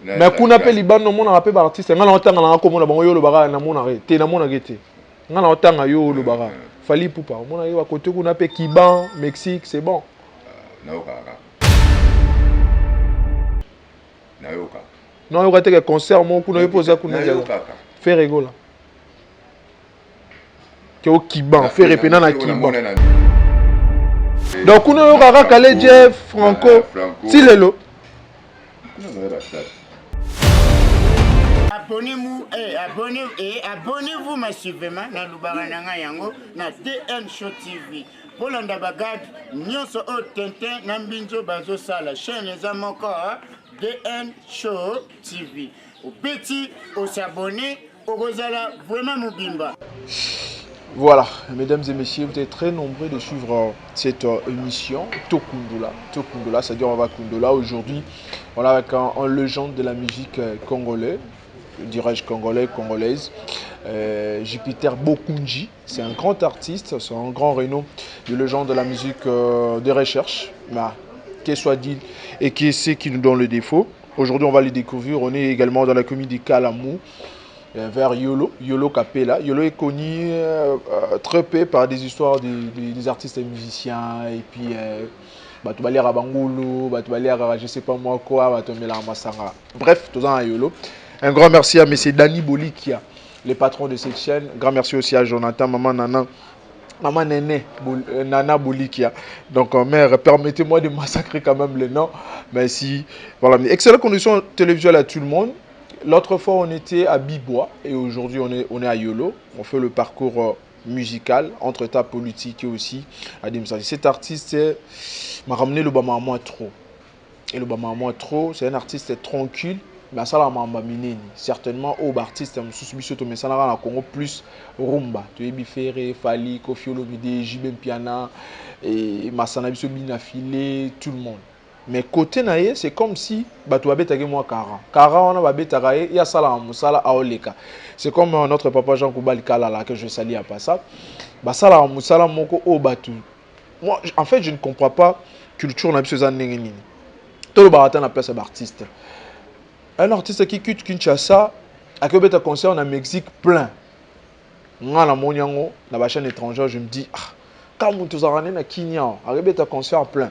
Mais kuna pe libano mona rappel artiste ngana otanga na ko mona bango yo lo baga na mona te na mona gete ngana otanga yo lo baga Fally Ipupa mona yo côté kuna pe Kiban Mexique c'est bon na yo kaka non yo ka te concert mo kuna yo posa kuna yo kaka faire rigola ke o Kiban faire repena na Kiban donc kuna yo kaka Kale Jeff Franco Tilelo abonnez-vous massivement na Lubarananga yango na DN Show TV. Pour l'andabagad, nyonso o Tintin na mbinzo bazo sala chaîne les amoko DN Show TV. Au petit, au s'abonner, au Rosala, vraiment Mubimba. Voilà, mesdames et messieurs, vous êtes très nombreux de suivre cette émission Tokundula. Tokundula, c'est-à-dire on va Kundula. Aujourd'hui, on est avec un légende de la musique congolaise, dirais-je congolaise, Jupiter Bokunji. C'est un grand artiste, c'est un grand renom de légende de la musique de recherche, qu'il soit dit et qui est ce qui nous donne le défaut. Aujourd'hui, on va le découvrir. On est également dans la commune de Kalamou. Vers Yolo Capella. Yolo est connu très peu par des histoires des artistes et musiciens et puis Batoubalia Bangolo, Batoubalia je sais pas moi quoi, Batomela Massanga. Bref, tout ça à Yolo. Un grand merci à M. Dani Bolikia, le patron de cette chaîne. Un grand merci aussi à Jonathan, Maman Néné, Nana Bolikia. Donc, mère, permettez-moi de massacrer quand même le nom. Merci. Voilà. Excellente condition télévisuelle à tout le monde. L'autre fois, on était à Bibois et aujourd'hui, on est à Yolo. On fait le parcours musical, entre-temps politique et aussi administratif. Cet artiste m'a ramené le Bamama trop. Et le Bamama trop, c'est un artiste tranquille, mais ça l'a m'a certainement au artiste, mais ça n'a Congo plus rumba. Tu es biféré, Fally, Kofi Olomide, Jibem Piana, et Masana Bisobina filé, tout le monde. Mais côté naïe, c'est comme si tu avais été moi 40. 40, on a été il y a ça là, musala aoleka. C'est comme notre papa Jean Koubal Kalala que je salue à pas ça. Bah ça là, musala moko o batu. Moi, en fait, je ne comprends pas culture na biso za ndenge. Tout le baratin na place d'artiste. Un artiste qui quitte Kinshasa, a que bête concert en Mexique plein. Nga na monyango na ba chaîne étrangère, je me dis ah, quand on tous a na Kenya, a que bête concert plein.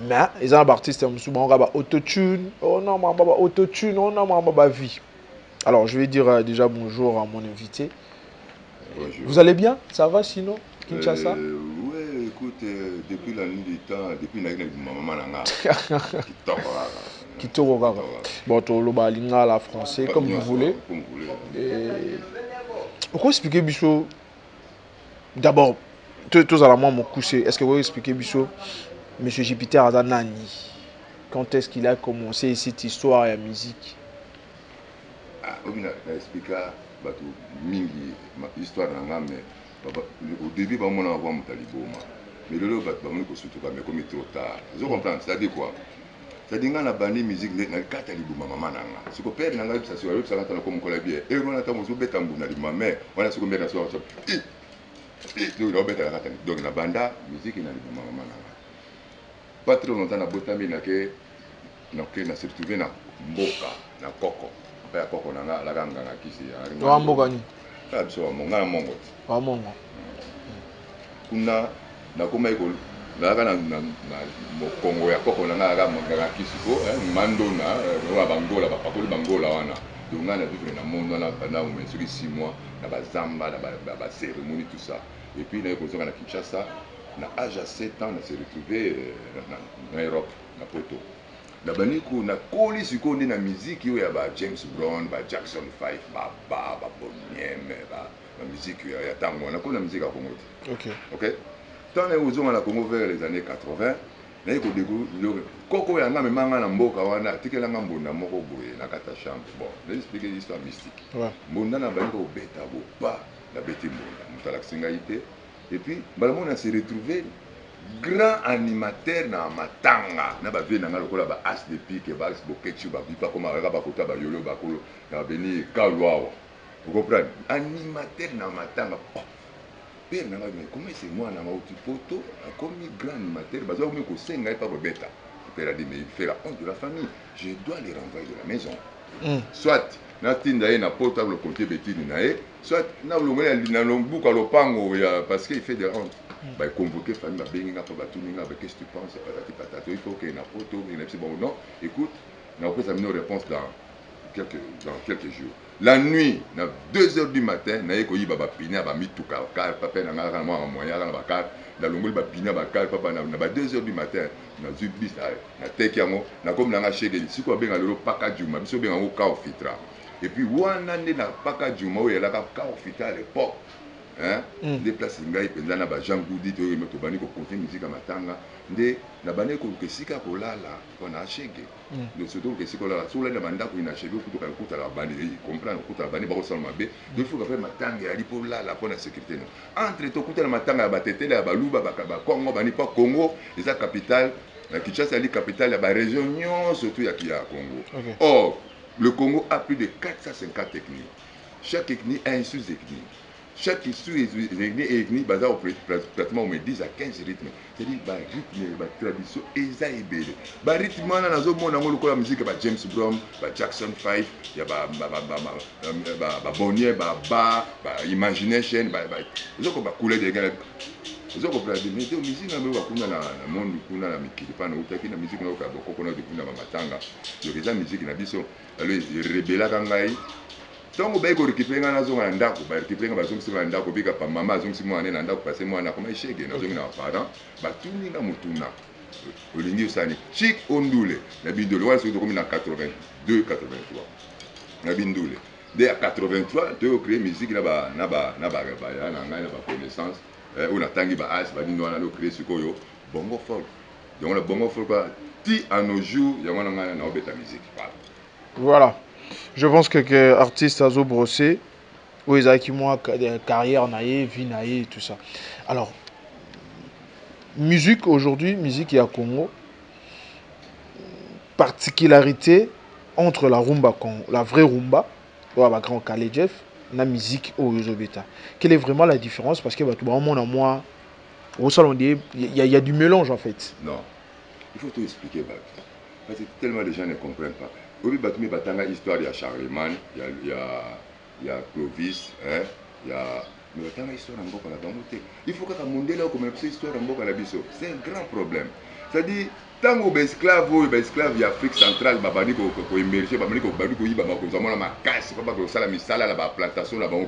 Mais ils ont un artiste on va autotune, on a autotune, on a vie. Alors je vais dire déjà bonjour à mon invité. Bonjour. Vous allez bien? Ça va sinon Kinshasa? Oui, écoute, depuis la nuit du temps, depuis la nuit de ma maman nanga. Kitoko kaka. Bon, tu le lingala la français comme vous voulez. Comme vous voulez. Pourquoi expliquer Bichot? D'abord, tous à la main mon coucher. Est-ce que vous expliquer Bichot? Monsieur Jupiter Azanani, quand est-ce qu'il a commencé cette histoire et la musique? Ah, on a expliqué l'histoire mais au début, on a vu mon taliboma. Mais le lot, on a surtout mais comme trop tard. Vous comprenez? C'est-à-dire quoi? C'est-à-dire qu'on a banni musique dans le cas taliboma maman nanga. Ce que père nanga ça sur ça va comme on bien. Et on a tant de bétambouna na lima mais on a ce que mettre sur ça. Donc la banda musique na lima maman nanga. Pas trop longtemps na botami na ke na se retrouver na mboka na koko pa koko na la ganga na kisi ya wa mboka ni ta biso monga mongo wa mongo kuna na koma iko na kana na Kongo ya koko na ga monga na kisi ko mando na wa bangola ba pakoli bangola wana donc na vivre na monde na pendant au moins 6 mois na bazamba na ba cérémonie tout ça et puis na ko zonga na Kinshasa. Na âge à 7 ans, on s'est retrouvé en Europe, na Poto. Na baniko na koli siko na musique yo ya ba James Brown, ba Jackson 5, ba Boniem, ba musique ya tango na ko na musique à Congo. OK. OK. Tant les aux na Congo vers les années 80, na ko découvrir koko ya ngame manga na mboka wana tikela ngambo na moko boye na kata chambre. Bon, je vais expliquer l'histoire mystique. Ouais. Mbonda na baniko beta bo ba la beti mbonda, mutala singaité. Et puis, on s'est retrouvé grand animateur dans Matanga. On a vu le as de pique, ba bokechu, ba bipa comme ba kota ba yolo ba kolo, na beni kalwa. Vous comprenez? Animateur dans Matanga. Père nanga mais comment c'est moi na mauti poto, comme grand animateur, bazo ko senga pa beta. père a dit, mais il fait la honte de la famille. Je dois les renvoyer de la maison. Soit, natinda ye na portable côté betini na ye, soit na longona na lombuka lopango parce qu'il fait des hontes. Bah convoquer famille ba benga pa batuninga ba qu'est-ce que tu penses patati patata il faut qu'il na poto il na bon non écoute na après ça une réponse dans quelques jours. La nuit, à 2h du matin, na yeko yiba ba pina ba mituka car papa na ngara mo moya na ba car na longoli ba pina ba car papa na ba 2h du matin na zubis na teki yango na comme na shege siko benga lelo paka juma biso benga ngo ka ofitra. Et puis wana nde na paka juma o yela ka ofitra à l'époque. Hein? Déplacer ngai penza na ba Jean Goudi to yemoto bani ko compter musique matanga nde na bane ko kesika ko lala ona shege de surtout que siko lala sur la banda ko ina shege ko to ka la bani comprendre ko ta bani ba ko salma be il faut faire matanga ya lipo lala pour la sécurité no entre to ko ta matanga ba tetele ya baluba ba Congo bani pas Congo eza capitale la Kinshasa ali capitale ya ba région nyon surtout ya Congo. Or le Congo a plus de 450 techniques. Chaque technique a une sous-technique. Chaque ethnie basée pratiquement 10 à 15 rythmes. C'est-à-dire que rythme, la tradition, ils ont le rythme, on a la musique, James Brown, Jackson 5, il y a Bonnier, Imagination, ils ont coulé des gars. Ils ont compris, mais la musique, on a le monde, on a la musique, on a la musique, on a la musique, on a la musique, donc on va récupérer un zone en dako, on va récupérer un zone en dako, bika pa maman zone si moi en dako passer moi na comme chege na zone na parent, ba tuni na mutuna. Olingi usani chic ondule, na bindole wala c'est comme na 82 83. Na bindole. Dès à 83, de créer musique na ba ya na ngai na ba connaissance, on a tangi ba as ba dino na lo créer sikoyo bongo folk. Donc le bongo folk ti à nos jours, ya wana ngai na obeta musique. Voilà. Je pense que artiste azo brossé ou ils qui moi carrière naïe, vie naïe tout ça. Alors musique aujourd'hui, musique à Congo, particularité entre la rumba la vraie rumba ou la grand Calais Jeff, la musique au Yozobeta. Quelle est vraiment la différence parce que tout le monde a moi au salon il y a du mélange en fait. Non. Il faut tout expliquer parce que tellement de gens ne comprennent pas. Oui, il y a l'histoire de Charlemagne, il y a Clovis, hein, il y a... Mais il y a l'histoire de la il faut que le monde là comme l'histoire de la c'est un grand problème. C'est-à-dire, tant que les esclaves, il y a Afrique centrale, il faut émerger, il faut la plantation là-bas.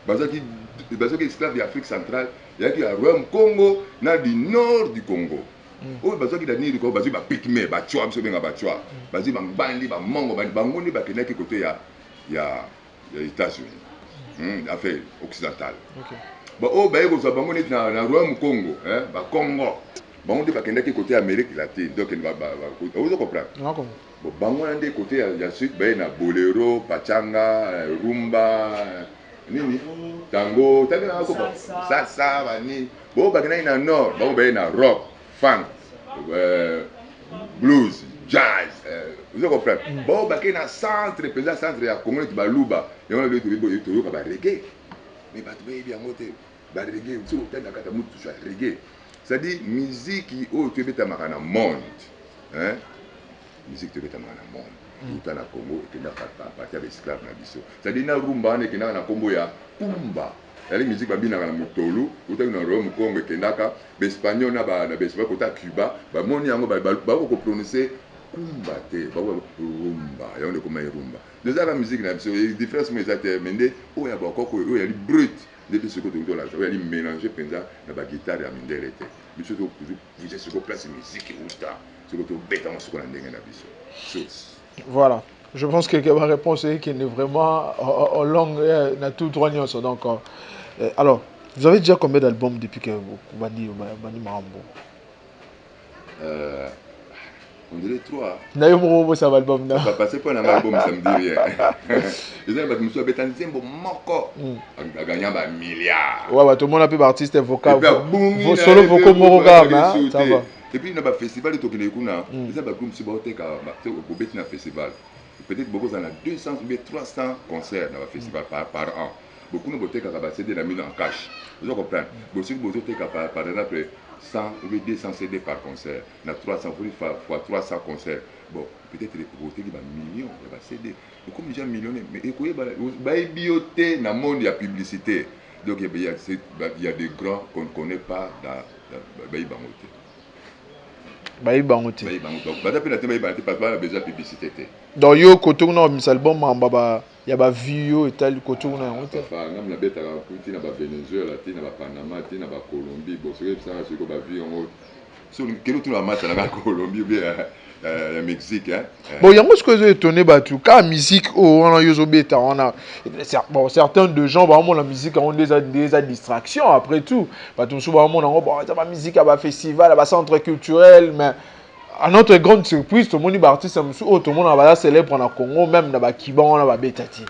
Parce que les esclaves d'Afrique centrale, il y a le Congo, du nord du Congo. Oh, parce qu'il a dit que les pygmées, les chouams, les bandi, les mongos, les bangoni, les côté il y a les États-Unis, affaire occidentale. Bon, oh, ben ils ont bangoni dans le royaume Congo, hein, Congo. Bon, on dit que côté Amérique latine, donc il va, vous comprenez? Bon, bangoni côté il y a sud, ben il y a bolero, pachanga, rumba, nini, tango, salsa, bani. Bon, ben il y a nord, bon, ben il y a rock. Funk, blues, jazz, vous comprenez? Bon, il y a un centre, il y a un centre, il y a un Baluba, il y a un reggae. Mais il y a un reggae. C'est-à-dire, musique qui est au monde. Musique qui est au monde. Tout en Congo, et qui est parti avec l'esclave. C'est-à-dire, il y a un rumba, qui est dans Congo, il y a Pumba. La musique va bien dans le Mutolu, ou dans le Rome Congo et Kendaka, l'espagnol na ba l'espagnol côté Cuba, ba moni yango ba ko prononcer kumbate, ba rumba, ya on comment rumba. Déjà la musique na biso, différence mais ça mende o ya ba koko o ya li brut, depuis ce côté là, o ya li mélanger penza na ba guitare ya mindele te. Biso to vous êtes sur place musique ou ta, ce côté bêta on se connaît na biso. Voilà. Je pense que ma réponse est qu'il est vraiment en langue, na tout droit nuance donc. Alors, vous avez déjà combien d'albums depuis que vous Bani Marambo? On dirait 3. Naïmo, ça va album là. Parce que un album, ça me dit rien. Les gens, je me suis dit, a gagné un milliard. Ouais, tout le monde a pu artiste vocal. Vos solo vocaux Morogam, ça va. Et puis, il y a un festival de Tokilekouna. Les gens, si vous avez un festival, peut-être beaucoup, on a 200 ou 300 concerts dans le festival par an. Beaucoup de beauté qui a en cash. Vous comprenez? Beaucoup de beauté qui par exemple 100 ou 200 CD par concert. Na 300 fois 300 concerts. Bon, peut-être les pauvretés qui va millions, il va CD. Et comme déjà millionnaire, mais écoutez, il bioté dans le monde de la publicité. Donc il y a des grands qu'on ne connaît pas dans le bangoté. Bayi bangoté. Bayi bangoté. Donc, parce que a besoin de publicité. Donc yo koto na misalbum mamba ya ba video et tel koto na ngote. Enfin, ngam na beta ka kuti na ba Venezuela, na ba Panama, na ba Colombie, bon c'est ça ce que ba vie en sur quel autre match na Colombie ou bien Mexique hein. Bon yango ce que j'ai étonné batu ka musique on a yozo beta on a bon certains de gens ba la musique ont des distractions après tout. Batu so ba bon ça ba musique à ba festival à ba centre culturel mais à notre grande surprise, tout le monde est artiste, tout le monde est célèbre en Congo, même dans le Kiba, on a Betati.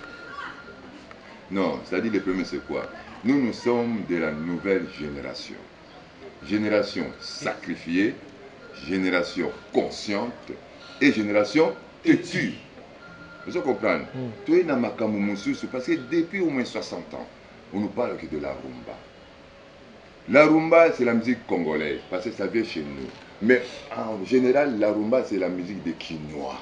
Non, c'est-à-dire le premier c'est quoi? Nous sommes de la nouvelle génération. Génération sacrifiée, génération consciente et génération têtue. Vous comprenez? Tout est dans ma parce que depuis au moins 60 ans, on nous parle que de la rumba. La rumba, c'est la musique congolaise, parce que ça vient chez nous. Mais en général, la rumba, c'est la musique des Quinois.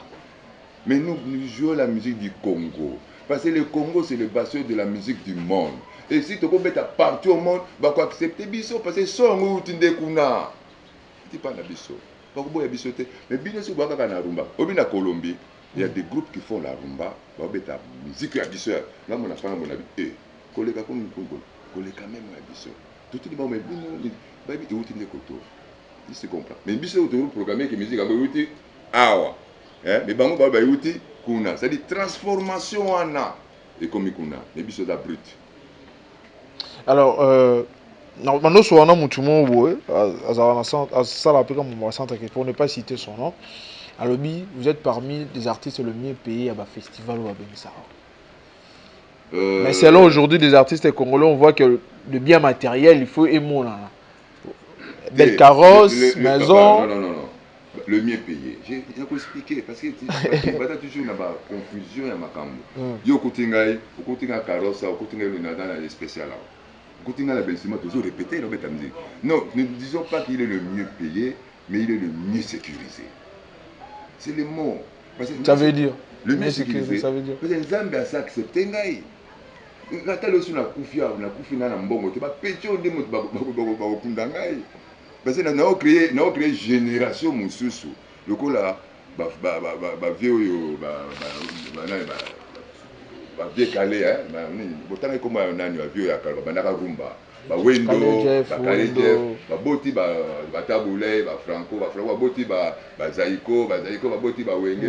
Mais nous jouons la musique du Congo. Parce que le Congo, c'est le bassin de la musique du monde. Et si tu peux mettre partout au monde, tu vas accepter Bisso. Parce que son ou tu ne kuna. Tu parles de Bisso. Mais bien sûr, tu vas la rumba. Au la Colombie, il y a des groupes qui font la rumba. Tu vas mettre la musique à Bisso. Là, on a fait mon avis. Eh, collègue comme Congo, collègue quand même à Bisso. Tout le monde, mais bien, où tu ne koto. Il se comprend. Mais il faut programmer que la musique est awa. Mais bango ba yuti kuna. C'est-à-dire transformation ana et comme kuna. Mais biso da brut. Alors normalement sur un mutumo boy à ça la comme on va centre pour ne pas citer son nom. Alors vous êtes parmi les artistes le mieux payés à ba festival ou à Bensara. Mais selon aujourd'hui des artistes congolais, on voit que le bien matériel, il faut aimer là. Belle carrosse, maison. Non. Le mieux payé. J'ai expliqué parce que tu as toujours une confusion à ma cambo. Yo kotingai, kotinga carrosse, kotinga le nada na spécial là. Kotinga la bensima toujours répéter dans cette musique. Non, ne disons pas qu'il est le mieux payé, mais il est le mieux sécurisé. C'est le mot. Ça veut dire le mieux sécurisé. Ça veut dire. Parce que Nzambe a accepté ngai. Natalo sur la kufia na mbongo te ba pecho ndemo ba kunda ngai. Parce que nous avons créé génération mususu. Le coup là, vieux calé, hein, comme un an, vieux à Calvana Rumba, Wendo, Jeff, Boti, Taboulé, Franco, Boti, Zaïko, Boti, Wenge,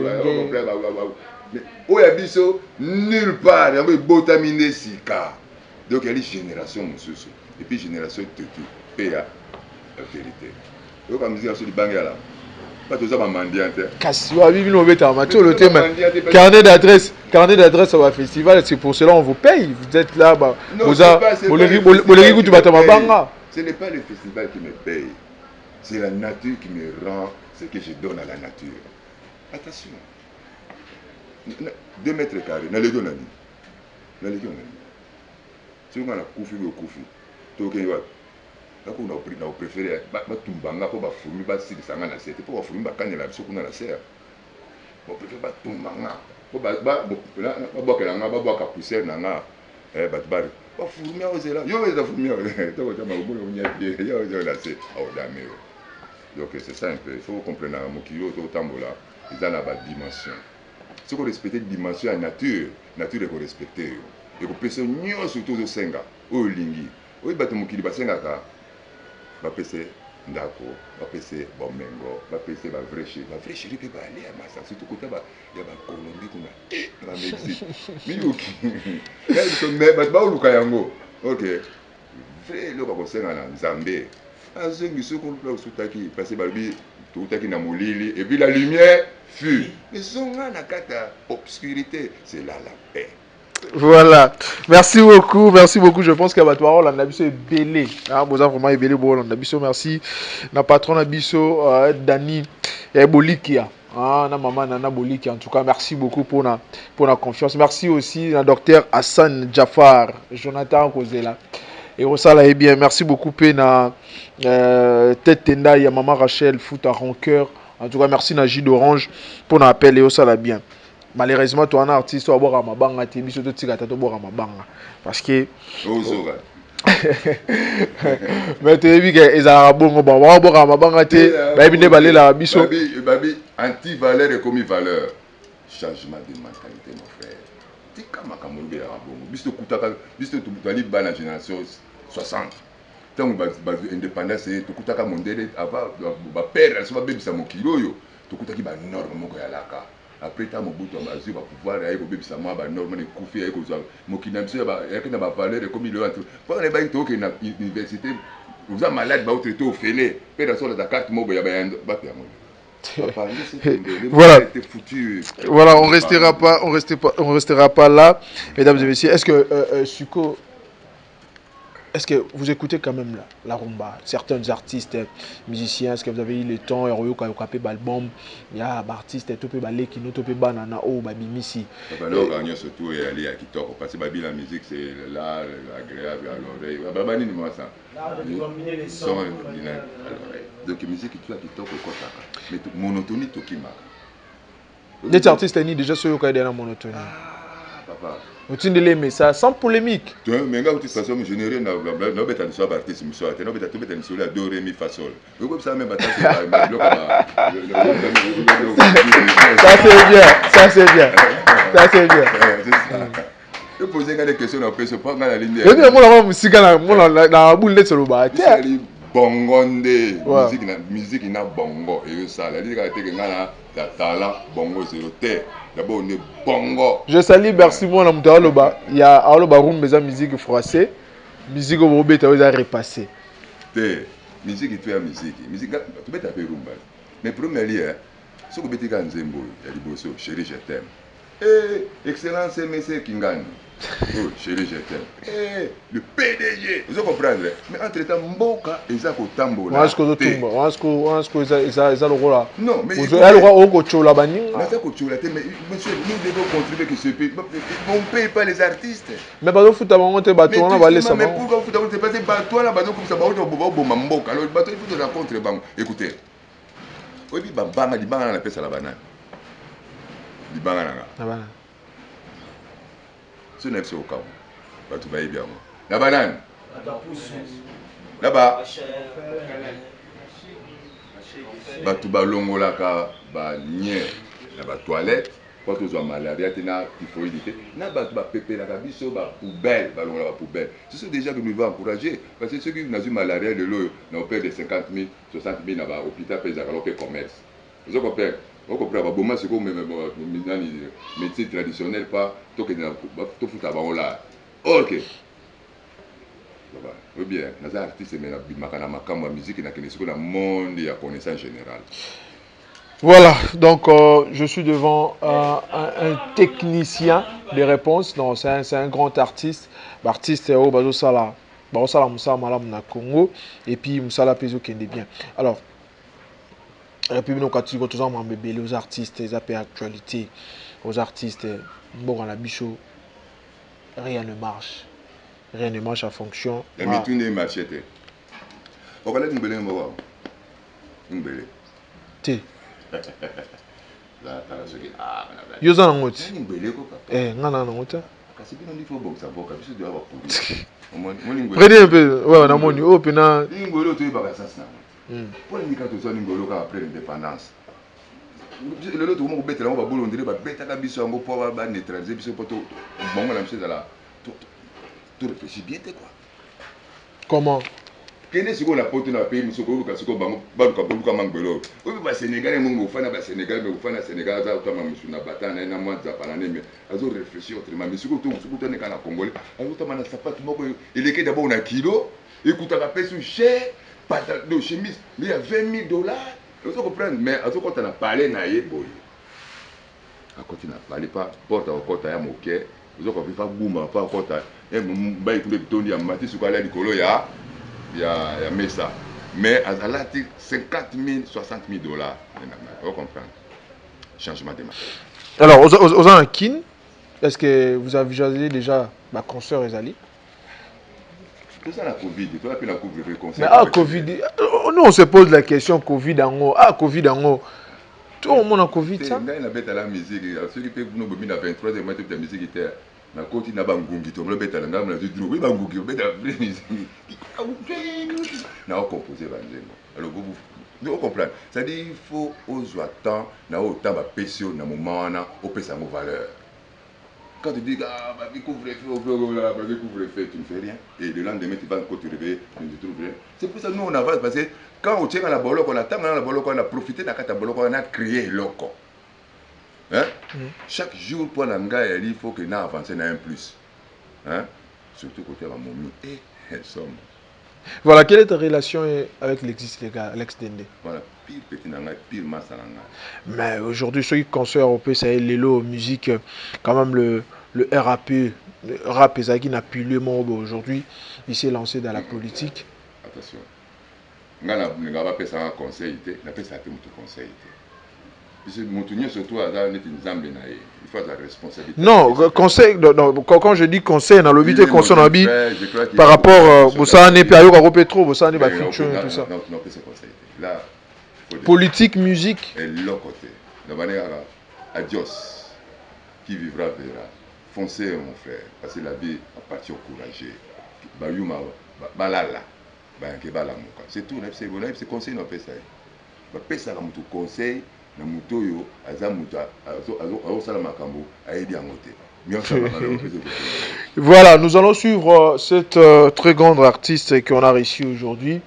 mais où y a biso nulle part, il y a Botaminé Sika. Donc il y a une génération mususu. Et puis génération Tutu, PA. La vérité. Yo comme musique sur du bangala. Pas tout ça ma mendiante. Kaswa bibi no beta mato le thème. Carnet d'adresse au festival, c'est pour cela on vous paye. Vous êtes là bah vous a tu bata mabanga. Ce n'est pas le festival qui me paye. C'est la nature qui me rend ce que je donne à la nature. Attention. 2 mètres carrés, na le donani. Na le donani. Si on a la koufi ou koufi. Token wa donc on a préféré tumbanga pour fourmi ba si sanga na sete pour fourmi ba kanela biso kuna na serre on préfère ba tumbanga pour ba ka poussière nanga ba fourmi ozela yo za fourmi to ko ma bo nya bien yo la c'est au damero. Donc c'est ça un peu, il faut comprendre mokilo to tambola ils ont la dimension. Si on respecte dimension à nature est qu'on respecte et qu'on peut se nyo surtout de senga o lingi o bato mokili ba senga ka bapese ndako bapese bomengo bapese ba vrai chéri pe ba aller à massa surtout kota ba ya ba Colombie kuna na Mexique miyuki mais ba uluka yango OK vrai lo ba kosenga na Nzambe azengi soko lo sutaki parce ba bi tutaki na molili et puis la lumière fut mais songa na kata obscurité c'est là la paix. Voilà, merci beaucoup. Je pense qu'à votre parole, on a biso belé. Ah, vous avez vraiment belé bon, on a biso merci. Na patron na biso Dani Bolikia. Ah, na maman Nana Bolikia. En tout cas, merci beaucoup pour la confiance. Merci aussi à docteur Hassan Jafar, Jonathan Kozela. Et ça là est bien. Merci beaucoup Pena. Tête Tenda, il y a Maman Rachel, foot à rancœur. En tout cas, merci Naji d'Orange pour l'appel et ça là bien. Malheureusement, toi, un artiste, tu vas boire à ma banga, tu es tu vas boire à ma banga. Parce que. Mais tu as vu que les Arabes, on va boire à ma banga, tu vas bien baler la biso. Babi, anti-valeur et commis-valeur. Changement de mentalité, mon frère. Tu comme un Camerounais Arabes. Bisto Koutaka, Bisto Toubali, la génération 60. Tant que l'indépendance, c'est tout Koutaka Mondele, avant, père, elle se va bébé sa mokilo, tout Koutaki, norme, mon gars, après ta mobutu amazu va pouvoir aller au bébé sa main norme de koufi avec aux mokina monsieur ba yaki na ba valeur comme il entre pour les bains to que na université vous êtes malade ba traité au félé pe sur la carte mobo ya ba pia mo voilà. Voilà, on restera pas là, mesdames et messieurs. Est-ce que Suko, est-ce que vous écoutez quand même la rumba? Certains artistes, musiciens, est-ce que vous avez eu le temps? Album, il y a des artistes, tu peux baler qui nous te peut banana ou babimisi. Surtout aller à Kitoko parce que la musique c'est l'art agréable à l'oreille. Babani ni moi ça. Son à l'oreille. Donc musique tu as Kitoko kota. Mais monotonie tokima. Les artistes ni déjà sur le la monotonie. Papa. Vous tenez mais ça sans polémique. Tu mais de toute façon je n'ai rien à bêta sur artiste monsieur tu n'as bêta tout bêta sur la do ré mi fa sol. Mais comme ça même bata ça c'est bien, ça c'est bien. Ça c'est bien. Je posais des questions on peut se prendre la ligne. Et puis moi la musique na boule de solo ba. Bongonde musique na bongo et ça la ligne que ngana la talent bongo c'est le terre. D'abord on est bongo. Je salue merci moi na mutalo loba. Il y a aloba room mes musique français. Musique au robeta vous a repassé. Te musique tu as musique. Musique tu peux taper rumba. Mais premier lieu ce que betika nzembo ya liboso chérie je t'aime. Excellence monsieur Kingani. Oh, chérie, je t'aime. Le PDG, vous comprenez? Mais entre-temps, Mboka et Zako Tambo. Non, mais monsieur, nous devons contribuer que ce pays. On ne paye pas les artistes. Mais pas de foot à monter bateau, on va laisser ça. Mais pourquoi vous avez passé bateau là, bateau comme ça, bateau Mboka. Alors, le bateau, il faut de rencontrer. Écoutez, oui, banga, il banga, on appelle ça la banane. Il banga, la banane. Ce n'est pas au cas où. Tu vas y bien. La banane. Là-bas. Tu vas longolaka ba nye na ba toilette quand tu as malaria tu as typhoïdité na ba pépé la biso ba poubelle ba longola ba poubelle c'est ce déjà que nous devons encourager parce que ceux qui ont eu malaria de l'eau n'ont pas de 50 000 60 000 na ba hôpital pèse à l'hôpital commerce vous comprenez. On comprend pas c'est comme médecine traditionnelle pas tout que tout fout à là OK oui bien les artistes mais la musique na la monde et la connaissance générale. Voilà, donc je suis devant un technicien de réponse. Non, c'est un grand artiste. L'artiste est au Bazosala. Bazosala Moussa Malam na Congo. Et puis Moussa Pezo Kende bien. Alors, et puis nous quand on bébé aux artistes, les appels actualité, aux artistes, bon la bichot, rien ne marche. Rien ne marche à fonction. La méthode est machette. On va aller nous voir. Nous T. Yoza na ngoti. Ngana na ngoti. Kasi bino ndifo boxa boka biso de aba Prenez un peu, ouais, on a mon niveau, puis là. L'ingolo tu es pas ça pour l'indiquer que tu as l'ingolo après l'indépendance. Le lot tout le monde bête là on va bouler on dirait bah bête à biso on va pouvoir neutraliser biso pour tout bon la chose là. Tu réfléchis bien t'es quoi. Comment? Quel est ce qu'on a porté dans le pays monsieur ko ka siko bango ba ka boluka mangolo. Oui ba Sénégalais mungu fana ba Sénégal mais fana Sénégal za utama monsieur na batana na mwanza panane mais azo réfléchir autrement mais siko to ne kana congolais azo tama na sapato moko il est d'abord na kilo écoute à pèse cher patate de chemise mais il y a $20,000 vous comprenez mais azo quand on a parlé na yeboy à côté na parlé pas porte au côté ya moké vous comprenez pas bouma pas côté et ba écoute tondi ya mati sur la likolo ya Mesa. Mais à l'article 50 000, 60 000 $. Vous comprenez? Changement de marché. Alors, aux Ankin, est-ce que vous avez déjà ma consoeur Ezali? Tout ça, la Covid, tu as pu la couvrir Mais Covid, nous on se pose la question Covid en haut. Covid en haut. Tout le monde a Covid, ça? Il y a bête à la musique. Ceux qui peuvent nous bomber dans 23e mois de la musique était. Na koti na bangungi to mlo beta na mla dro oui bangungi beta musique. Na composer banzengo. Alors vous comprenez. Ça dit il faut aux temps na autant ba pesio na moment na au pesa mo valeur. Quand tu dis ah bah couvre-feu couvre-feu tu ne fais rien et le lendemain tu vas encore te réveiller tu ne trouves rien. C'est pour ça que nous on avance parce que quand on tient à la bolok on attend dans la bolok on a profité de la bolok on a créé loco. Hein? Chaque jour pour l'anga il faut que nous avancions un plus. Hein? Surtout côté de la momie et somme. Voilà, quelle est ta relation avec l'ex-Dende? Voilà, pire petit nanga, pire masse nanga. Mais aujourd'hui, ceux qui conçoivent européen, c'est l'élo musique, quand même le RAP, le rap Ezaki n'a plus le mot aujourd'hui, il s'est lancé dans la politique. Attention, je ne vais pas faire un conseil, je vais faire un conseil. Surtout, il faut la responsabilité. Non, conseil, quand je dis conseil, dans le but conseil, par rapport au Sané, puis à Pétro, au Sané, futur et tout ça. Non, c'est conseil. Là, politique, musique. Et l'autre côté, la manière adios, qui vivra verra. Foncez, mon frère, parce que la vie appartient au courageux. Bayuma, balala, c'est tout, c'est conseil, on fait ça. On fait ça, on conseil. Voilà, nous allons suivre cette très grande artiste qu'on a réussi aujourd'hui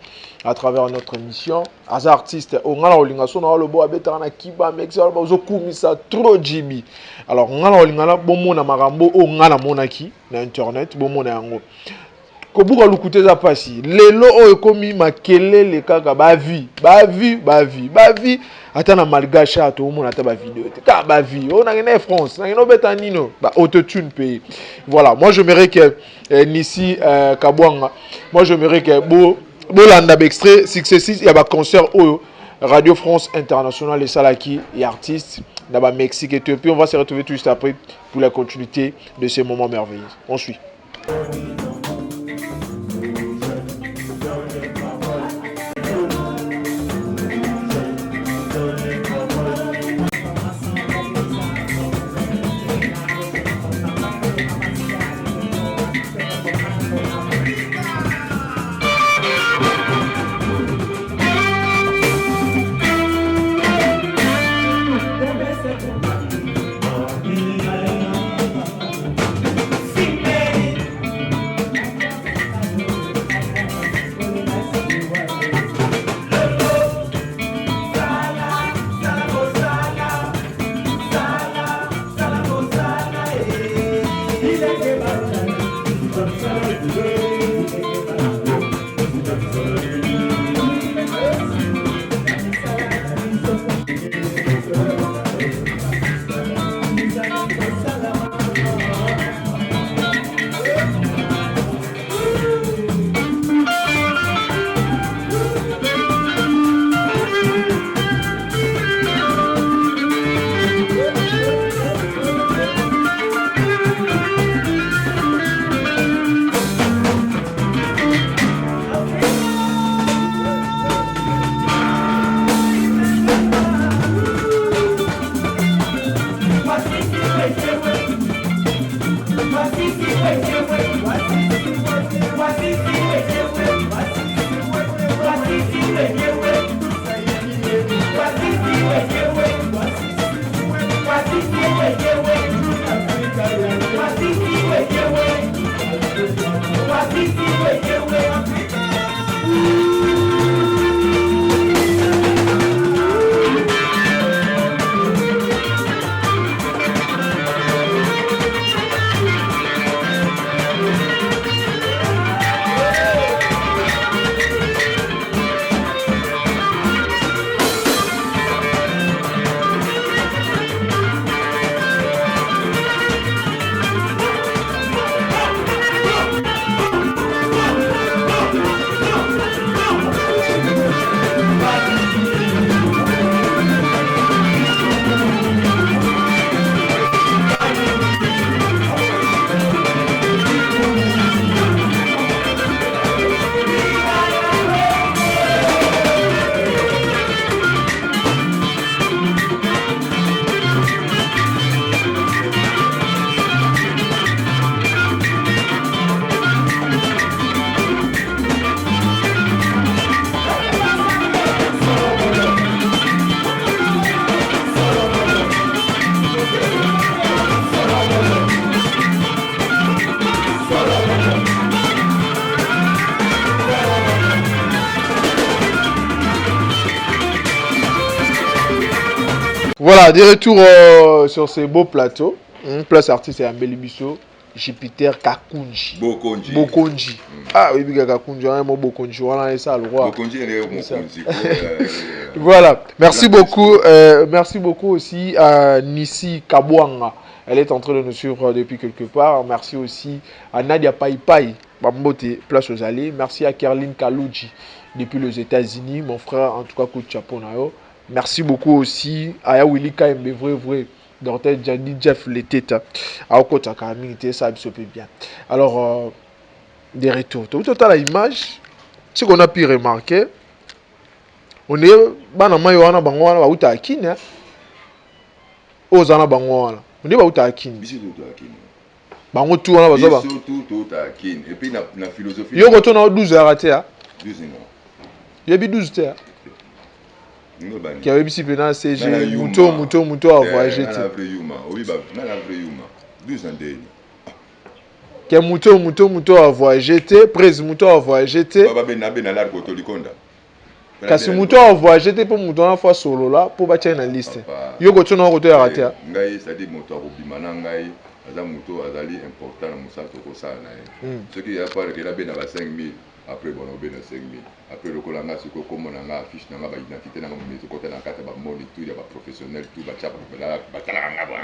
à travers notre émission. As artiste, on a le bois betana kiba mexal bazo kumisa trop jibi. Alors on a le bon mona marambo on a la monaki na internet bon mona yango. Kobuka lukute za pasi lelo oyo komi makelele kaka bavi atana malgache ato mona ta ba vidéo ka bavi on a France na beta nino ba autotune pays. Voilà, moi j'aimerais que Nissi Kabwanga, moi j'aimerais que bo landa extrait successif il y a ba concert au Radio France Internationale et Salaki et artistes dans Mexique et Éthiopie. On va se retrouver tout juste après pour la continuité de ces moments merveilleux. On suit. Voilà, de retour sur ces beaux plateaux. Place artiste et Ambeli Bisso, Jupiter Kakunji. Bokonji. Bokonji. Ah oui, Biga Kakunji, on a Bokonji, on a ça le roi. Bokonji est Bokonji. Voilà, merci beaucoup aussi à Nissi Kabwanga. Elle est en train de nous suivre depuis quelque part. Merci aussi à Nadia Paipai, Bambote, place aux allées. Merci à Kerline Kalouji depuis les États-Unis, mon frère, en tout cas, coup de chapeau. Merci beaucoup aussi à Willy Kaimbe, vrai, Dr. Jadi Jeff Leteta. À Okota Kamite, ça se peut bien. Alors, des retours. Tout à l'image, ce qu'on a pu remarquer, on est banama yohana bangwana ba uta akini ozana bangwana on est ba uta akini biso to akini bango tout wana bazoba biso tout akini et puis na philosophie yo koto na 12 heures te 12 non yebi 12 te ngobani ki yebi si pena CG muto a voyager te na vrai yuma oui ba na vrai yuma 12 ans de ke muto a voyager te prise muto a voyager te baba bena la koto likonda kasi muto a voyager te pour muto na fois solo là pour ba na liste yo koto na koto ya rater ngai ça dit moto akobima na ngai aza moto azali important na musato ko sala na ye ce qui a pas que la bena ba 5000 après bon on bena 5000 après le kolanga siko comme na nga affiche na nga ba identité na nga meto côté na kata ba moni tout ya ba professionnel tout ba chapa ba tala nga ba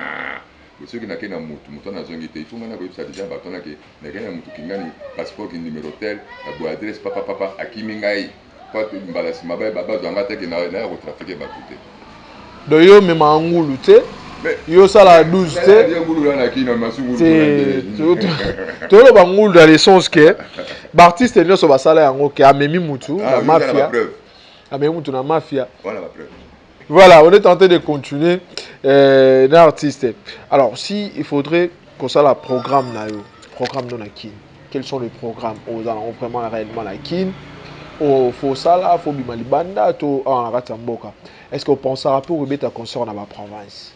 ce qui n'a qu'un moto na zongi te tout mana ko ça déjà ba tona ke na kena moto kingani passeport ki numéro tel la bo adresse papa akimi ngai pas mbalasi mabai baba zanga te ke na ko trafiquer ba tout do yo me mangulu te yo sala 12 te tolo bangulu dans le sens que l'artiste est sur basala yango ke amemi mutu na mafia amemi mutu na mafia voilà on est tenté de continuer d'un artiste alors si il faudrait qu'on ça la programme na yo programme non akin quels sont les programmes aux allons vraiment réellement la kin au faut ça là faut bimalibanda to en ratamboka est-ce qu'on pense à pour remettre un concert dans ma province?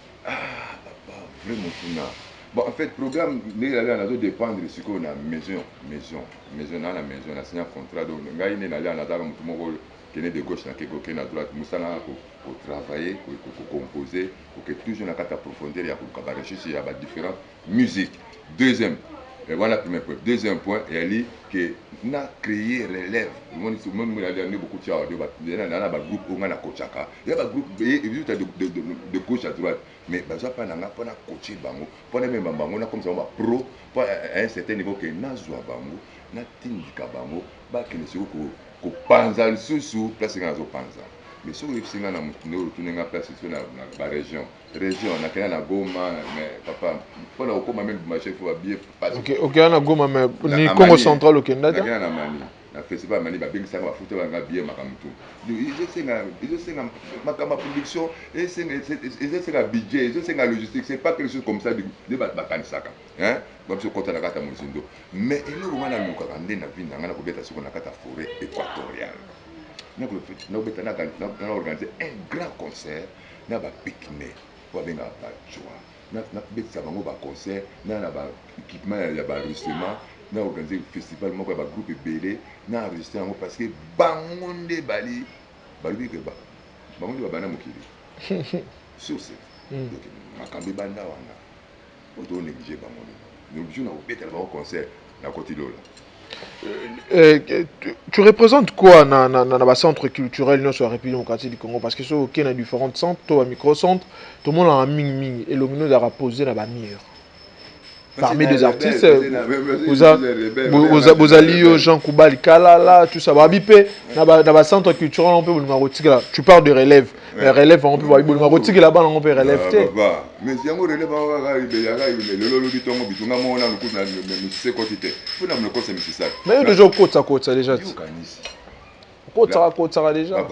Bon, en fait, le programme, nous allons dépendre de ce qu'on a maison, dans la maison, on a signé un contrat, donc nous allons aller de gauche, à droite, nous allons travailler, composer, pour que toujours on a approfondir, il y a rechercher, il y a différentes musiques. Deuxième, et voilà le premier point. Deuxième point, il y a que nous avons créé relève. Nous avons beaucoup de choses. Il y a un groupe il y a un groupe de gauche à droite. Mais il n'y a pas de coacher. Pour les mêmes comme ça, pro, pour à un certain niveau, que nous avons bango, nous avons que panza le sous place que nous panza. Mais si vous avez place sur la région, on a Goma, mais papa, pour la Goma même marché, il faut bien passer. Ok, on a Goma, mais ni Congo central au Kenya. Il y a un mani, la festival mani, bah bien ça va foutre un bien makamutu. Ils ont ma production, ils ont un budget, ils ont un logistique. C'est pas quelque chose comme ça de bakanisaka, hein? Comme ce côté la carte Mouzindo. Mais il y a un moment où on a une vie, on a couvert sur la carte forêt équatoriale. Nous avons organisé un grand concert, nous avons pique-nique, nous avons un concert, nous avons un équipement, nous avons un enregistrement, nous avons organisé un festival, nous avons un groupe belé, nous avons enregistré parce que Bangonde Bali, Bali que Bangonde Bana Mokili. Sur ce, donc, Makambi Banda Wana, on doit négliger Bangonde. Nous avons un concert, dans le côté de tu représentes quoi dans le centre culturel de la République démocratique du Congo? Parce que sur il y a différents centres, tu as un microcentre, tout le monde a un ming et le monde a posé dans la meilleure. Parmi les artistes, vous allez Jean Koubali, Kalala, tout ça. Dans le centre culturel, on peut vous dire tu parles de relève. Mais relève, on peut vous dire là-bas, on peut relève. Mais si on relève, on va mais déjà, côte ça déjà. Côte ça déjà.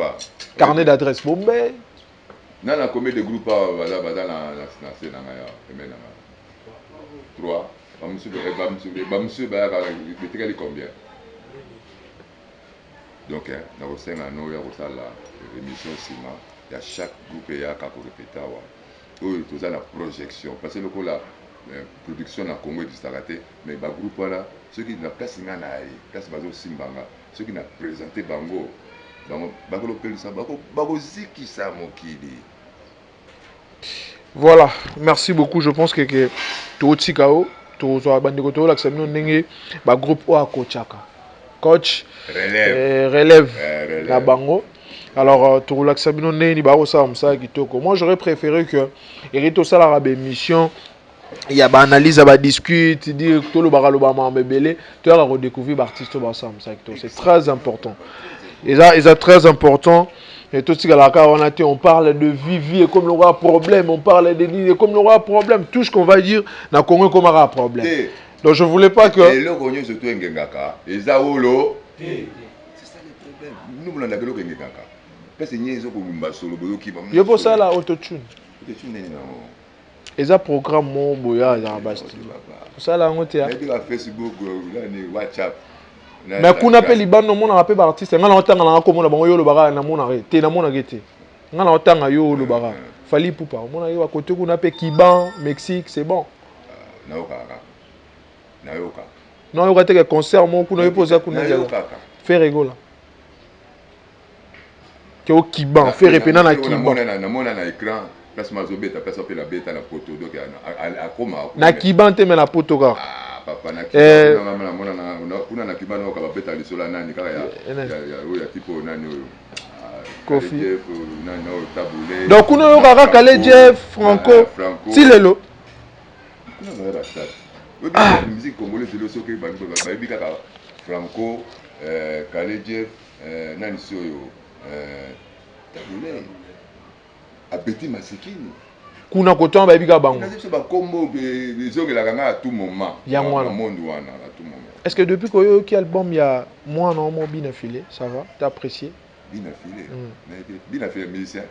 Carnet d'adresse Bombay. Dans la combien de groupes dans la 3. Monsieur, combien? Donc, dans le sein, il y a la émission cinéma. Il y a chaque groupe qui a répété. Il y a la projection. Parce que la production dans le Congo est arrêtée. Mais le groupe là, ceux qui n'ont pas signé place Bazo Simbanga, ceux qui n'ont présenté Bango, Bango Pelisa, Bango Ziki Samokili. Voilà, merci beaucoup. Je pense que tout Tikao, tout ça, bandikoto, là, que c'est un groupe Oako Chaka. Coach, relève la bango. Alors, tout là, que c'est moi, j'aurais préféré que Erito Salara émission. Il y a une analyse, il y a discute, dire tout le baralobama bébélé, tu as redécouvert l'artiste c'est très important. Et ça, c'est très important. Et tout ce que on parle de vie comme le roi problème, on parle de vie comme le roi problème. Tout ce qu'on va dire, n'a Congo comme un problème. Donc je voulais pas que. Et le Congo surtout en Gengaka, et Zaolo. C'est ça le problème. Nous voulons la gueule Gengaka. Parce que nous sommes solo boyo qui va. Il y a pour ça la autotune. Et ça programme mon boya dans Basti. Ça là on tient. Et Facebook, là ni WhatsApp. Mais qu'on appelle Liban no mon appelle artiste. Ngala otanga na ko mona bango yo lo bara na mona te na mona gete. Ngala otanga yo lo bara. Fali poupa. Mona yo à côté qu'on appelle Kiban, Mexique, c'est bon. Naoka. Non, il y a des concerts, moi, qu'on a posé à faire rigoler. Que au Kiban, faire répéter na Kiban. Na écran, place mazobeta, place appeler la bêta la photo donc à koma. Na Kiban te mais la photo ga. Ah papa na Kiban na na Kiban ka bêta li sola nani kaka ya tipo nani Kofi. Nani taboulé. Donc on a kaka Kale Jeff Franco. Silelo. La musique congolaise c'est le soke babi kaka Franco Kale Jeff nani soyo taboulé abeti masikini kuna koton babi ka bango c'est ba combo bezongela kanga à tout moment ya mwana monde wana à tout moment. Est-ce que depuis que qui album il y a moi non mon bien affilé ça va t'as apprécié bien affilé musicien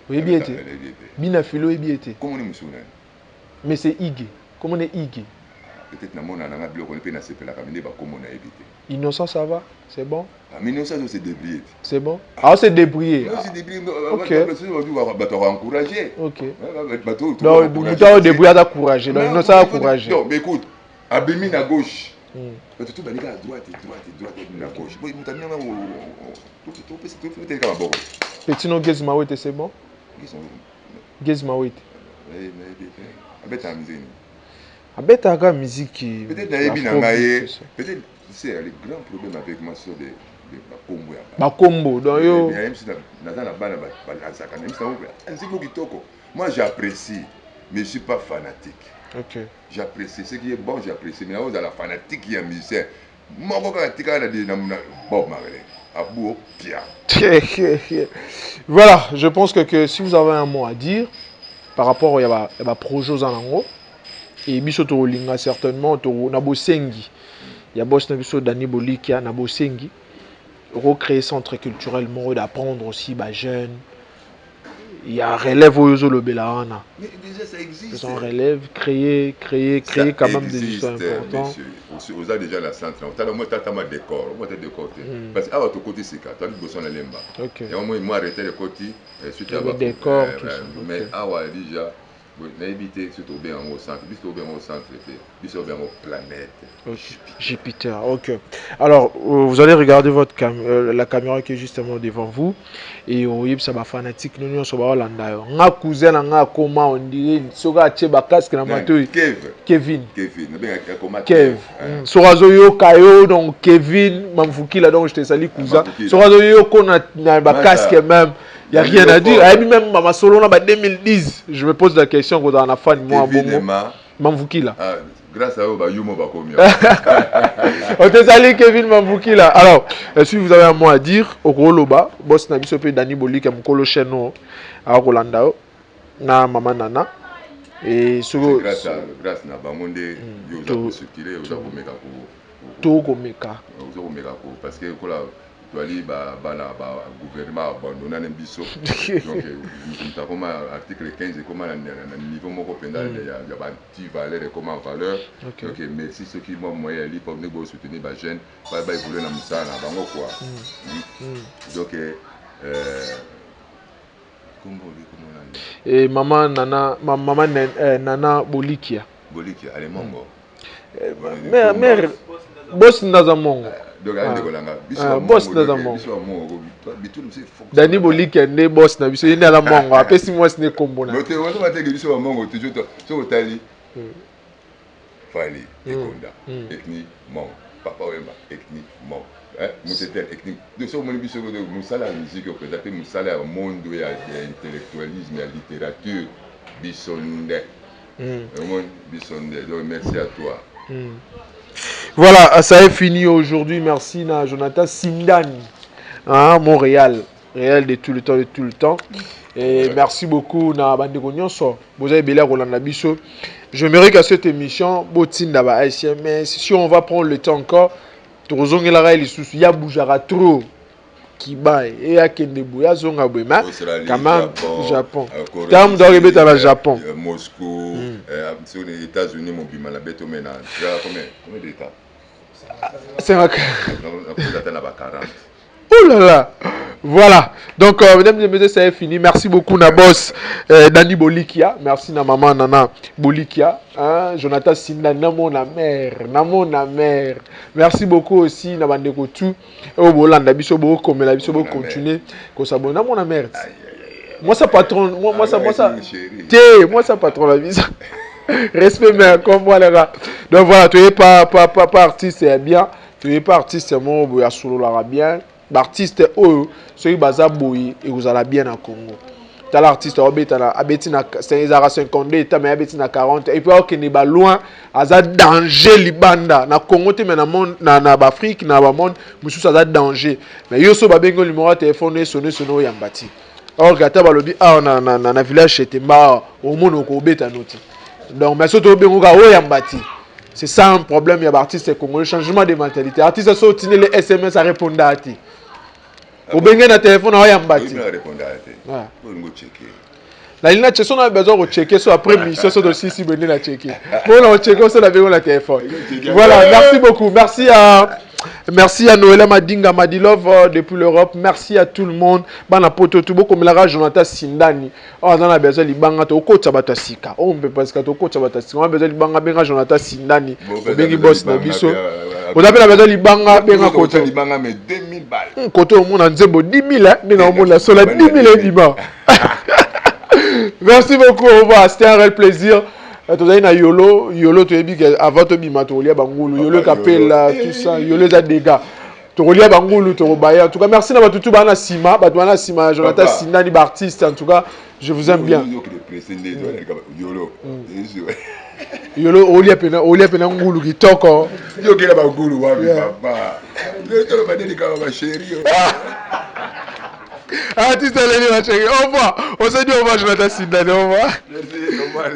oui bien été bien affilé oui bien été comment on musuna mais c'est Iggy comment on est Iggy peut-être na mona na bloc on peut na sepela kamine ba comment on a évité Innocent ça va c'est bon Innocent c'est débrouillé c'est bon ah c'est débrouillé c'est débrouillé ok bato encourager ok bato non muta débrouillé à encourager donc Innocent encourager non mais écoute abimi na gauche bato tout banika à droite na gauche boy mutania na tout peut être comme bon petit no Gezma Wete c'est bon Gezma Wete abeta mzini abeta ka musique peut-être na yebi na ngaye peut-être c'est le grand problème avec moi sur des bakombo ya bakombo donc yo même si na bana bazaka même si c'est beaucoup kitoko moi j'apprécie mais je suis pas fanatique. OK j'apprécie ce qui est bon j'apprécie mais là on a la fanatique il y a musicien moi quand tika na Bob Marley abou pia. Voilà, je pense que si vous avez un mot à dire par rapport au projet aux Anango et bisoto linga certainement to na bosengi ya boss na biso Dani Bolikia na bosengi recréer centre culturel moro d'apprendre aussi ba jeunes il y a relève aux Olobelaana mais déjà ça existe ils ont relève créer quand même des choses importantes vous avez déjà la centre on t'a moi tata ma décor moi t'es décor parce que à votre côté c'est quand tu bosses na lemba OK et moi arrêter le côté suite à décor mais awa déjà na éviter surtout bien au centre biso bien au centre biso bien au planète Jupiter. OK. Alors vous allez regarder votre la caméra qui est justement devant vous et oui ça va fanatique nous so ba Holanda nga cousin nga koma on dirait soka che ba casque na matoi Kevin Kev sorazo yo kayo donc Kevin Mamvukila donc je te salue cousin sorazo yo kona na ba casque même il n'y a rien à dire. Même Mama Solo, en 2010, je me pose la question quand on a fan moi Mamvukila. Grâce à eux, Yumo va commis. On te salue Kevin Mamvukila. Alors, si vous avez un mot à dire, au gros loba, boss na biso pe Dani Bolika mukolo cheno à Rolanda na Mama Nana et sur grâce na bangonde yo za circuler yo za komeka ko parce que kola ali bana gouvernement abandonné na biso donc comme article 15 comme na niveau moko pendant ya ba valeur et comment valeur OK merci ceux qui m'ont moyen li pour venir soutenir ba jeune ba évoluer na musala na bango quoi donc et maman Nana Bolikia allez mongo mère boss ndaza mongo donc ande kolanga boss na mongo Dani Boliki ande boss na biso ina la mongo apesi moi ce ne kombo na mais tu vois ça te biso wa mongo toujours so otali fali ekonda ethnie mongo papa wemba ethnie mongo Moutetel ethnique de ce moment biso de musala musique représenter musala au monde ya intellectualisme ya littérature bisonde monde bisonde donc merci à toi. Voilà, ça est fini aujourd'hui. Merci à Jonathan Sindani, hein, Montréal, réel de tout le temps, Et merci beaucoup à Bandeko Nyonso. Vous avez bien Roland Bisso. J'aimerais qu'à cette émission, Botinda ba SMS. Si on va prendre le temps encore, Torozong la les sous, ya bougera trop. Qui baille et à Kendebu, ya zonga bema. Quand même, Japon. Tam doit rébéter à la Japon. Moscou, sur les États-Unis, mon bima la bête au ménage. Combien d'États? C'est un 40. Oh là là. Voilà. Donc, mesdames et messieurs, ça est fini. Merci beaucoup, Nabos Dani Bolikia. Merci, na maman Nana Bolikia. Hein? Jonathan Sinda, Namo na mère. Merci beaucoup aussi, Nabandeko tout. Au Bolanda, Biso Bo, comme la Biso Bo continuer. Qu'on s'abonne. Namo na mère. Moi, ça patron. Moi, ça. Moi, ça patron la vie. Respect, mais comme moi, les gars. Donc, voilà, tu n'es pas artiste, c'est bien. Tu n'es pas artiste, c'est moi, vous solo la bien. L'artiste, ceux qui basent boy et vous allez bien en Congo. Tu as l'artiste, c'est 52 états, mais il y 40. Et puis, il est loin, il y a danger, Libanda. Na Congo, tu na Afrique, na monde, il y a danger. Mais il y a un numéro de téléphone, sonné, yambati. Or, gata balobi, on a village chez Temba, au monde, on a un autre. Donc, mais surtout, c'est ça un problème. Il y a des artistes congolais, changement de mentalité. Artistes sont tenus les SMS à répondre à ti. Au bengue na téléphone, on y a mbati. La ligne de on a besoin de checker soit après mission, soit aussi si venez la checker. Bon, on checker, on a besoin de téléphone. Voilà, merci beaucoup. Merci à Noëlla Madinga Madilov depuis l'Europe. Merci à tout le monde. Bana poto tout beau comme la Jonathan Sindani. On a besoin de libanga to ko tabata sika. On peut parce que to ko tabata sika. On a besoin de libanga benga Jonathan Sindani. Bengi boss na biso. On a besoin de libanga benga koto. Libanga mais 2000 balles. Koto au monde en nzembo 10 000 hein. Ni na monde la sola 10 000 et dima. Merci beaucoup. Au revoir. C'était un réel plaisir. Tu as dit Yolo, tu as dit avant de bima, tu as dit Bangoulou, Yolo Capella, tout ça, Yolo za dégâts. Tu as dit Bangoulou, tu as dit en tout cas, merci à tout bana Sima, Batouana Sima, Jonathan Sindani, artiste. En tout cas, je vous aime bien. Yolo, Olia Pena Ngoulou qui toque. Yo qui est Bangoulou, papa. Le badeli kama chéri. Ah, tu sais, les chérie. Au revoir. On se dit au revoir, Jonathan Sindani. Au revoir. Merci, au revoir.